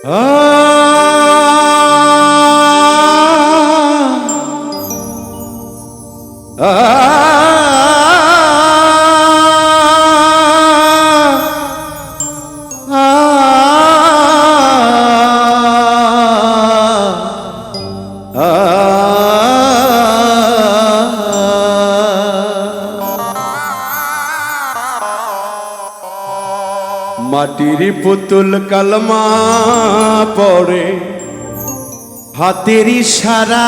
মাটির পুতুল কলমা পড়ে হাতের ইশারায়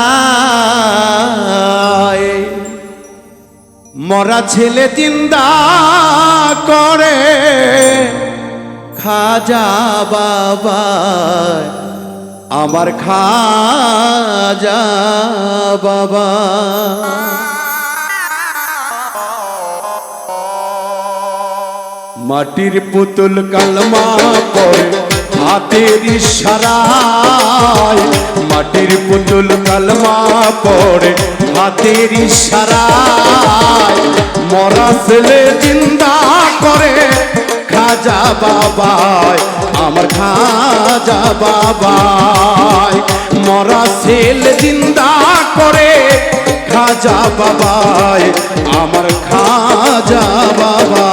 মরা ছেলে জিন্দা করে খাজা বাবা আমার খাজা বাবা। মাটির পুতুল কলমা পড়ে হাতের ইশারায় মাটির পুতুল কলমা পড়ে হাতের ইশারায় মরা ছেলে জিন্দা করে খাজা বাবায় আমার খাজা বাবায় মরা ছেলে জিন্দা করে খাজা বাবায় আমার খাজা বাবা।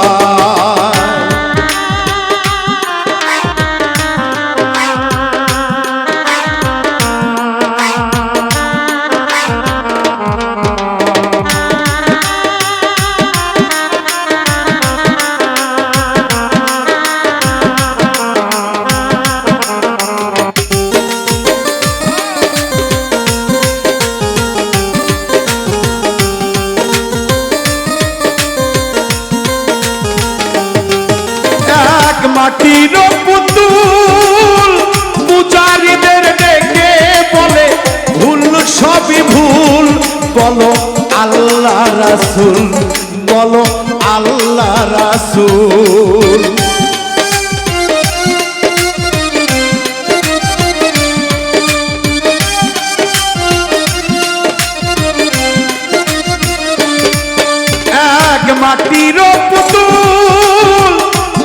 মাটির পুতুল পূজারীদের ডেকে বলে ভুল সবই ভুল বলো আল্লাহ রাসূল বলো আল্লাহ রাসূল। এক মাটির পুতুল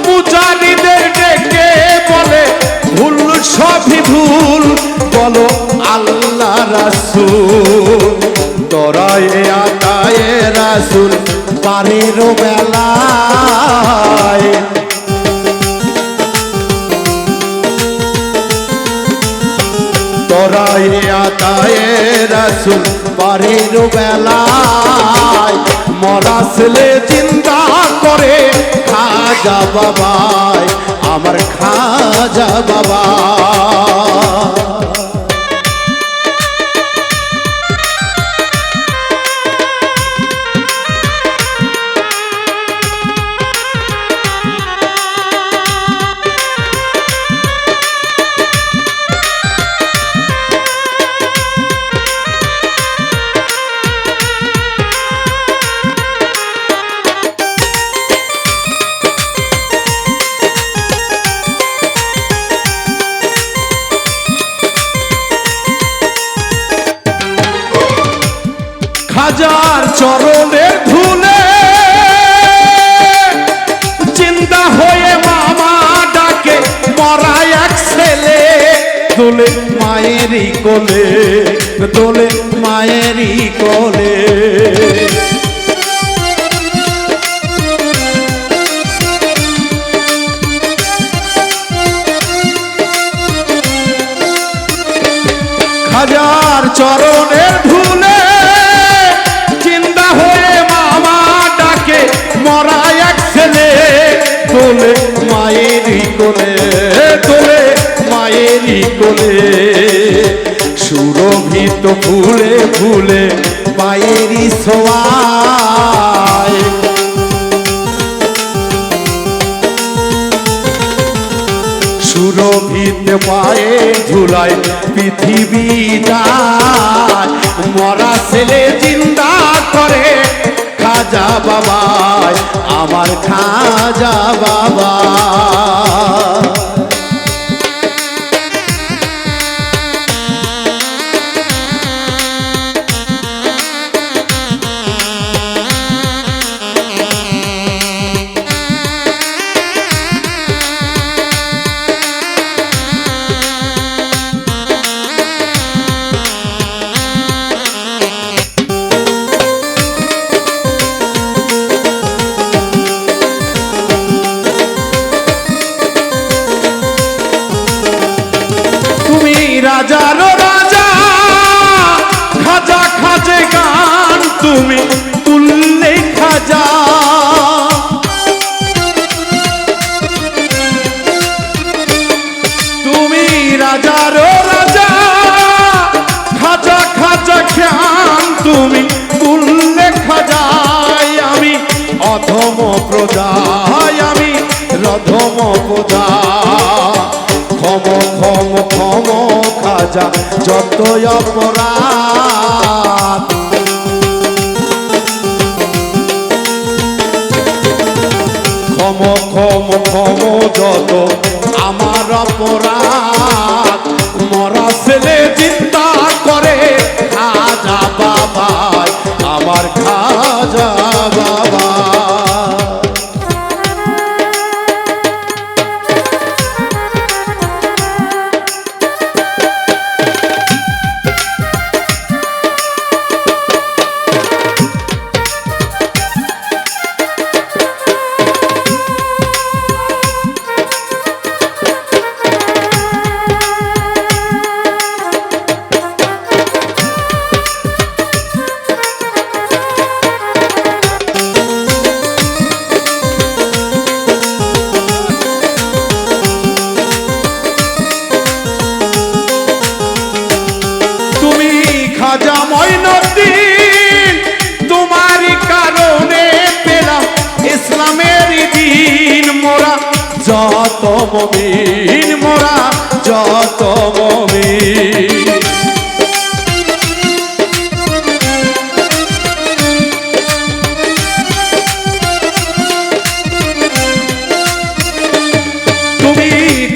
পূজারীদের ডেকে বলে ভুল সবই ভুল বলো আল্লাহ রাসূল দরায়ে আতায়ে রাসূল পারের বেলায় দরায়ে আতায়ে রাসূল পারের বেলায় মরা ছেলে জিন্দা করে খাজা বাবায় আমার খাজা বাবা। খাজার চরণের ধুলে জিন্দা হয়ে মামা ডাকে মরা এক ছেলে দোলে মায়েরই কোলে দোলে মায়েরই কোলে। খাজার চরণের ধুলে জিন্দা হয়ে মামা ডাকে মরা এক ছেলে দোলে মায়েরই কোলে দোলে মায়েরই কোলে। সুরভিত ফুলে ফুলে পায়েরই ছোঁয়ায় সুরভিত পায়ে ঝুলায় পৃথিবী যায় মরা ছেলে জিন্দা করে খাজা বাবায় আমার খাজা বাবা। রাজারও রাজা খাজা খাজে গান তুমি তুললে খাজা তুমি রাজারও রাজা খাজা খাজা খ্যান তুমি তুললে খাজায় আমি অধম প্রজায় আমি রধম প্রজা ক্ষম ক্ষম ক্ষম খাজা যত অপরাধ ক্ষম ক্ষম ক্ষম যত আমার অপরাধ মরা ছেলে চিন্তা করে খাজা বাবা আমার খাজা বাবা খাজা মঈনুদ্দিন তোমারই কারণে পেলাম ইসলামের দিন মোরা যত মুমিন মোরা যত মুমিন তুমি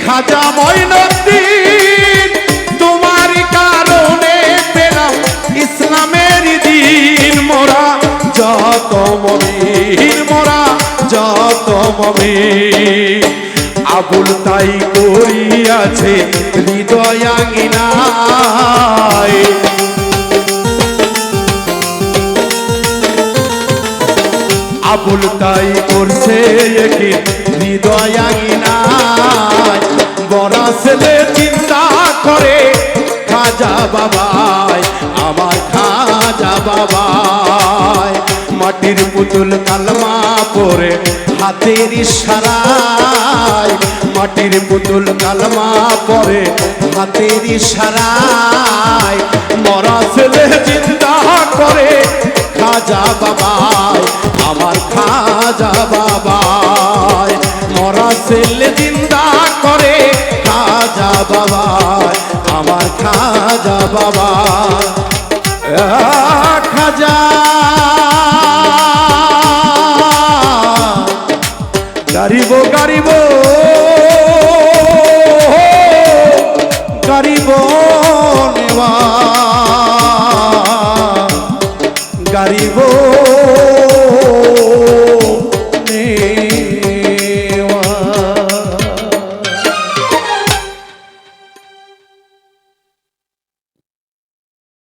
খাজা মঈনুদ্দিন তোমারই কারণে ইসলামের দিন মোরা যত মুমিন মোরা যত মুমিন আবুল তাই করিয়াছে হৃদয়াঙ্গিনায় আবুল তাই করছে হৃদয়াঙ্গিনায় বড় ছেলে চিন্তা করে খাজা বাবাই আমার খাজা বাবাই মাটির পুতুল কালমা পরে হাতের ইশারায় মাটির পুতুল কালমা পরে হাতের ইশারায় মরা ছেলে চিন্তা করে খাজা বাবাই আমার খাজা বাবাই মরা ছেলে চিন্তা করে খাজা বাবাই আমার খাজা বাবা খাজা গারিব গারিব গারিব নেওয়া গারিব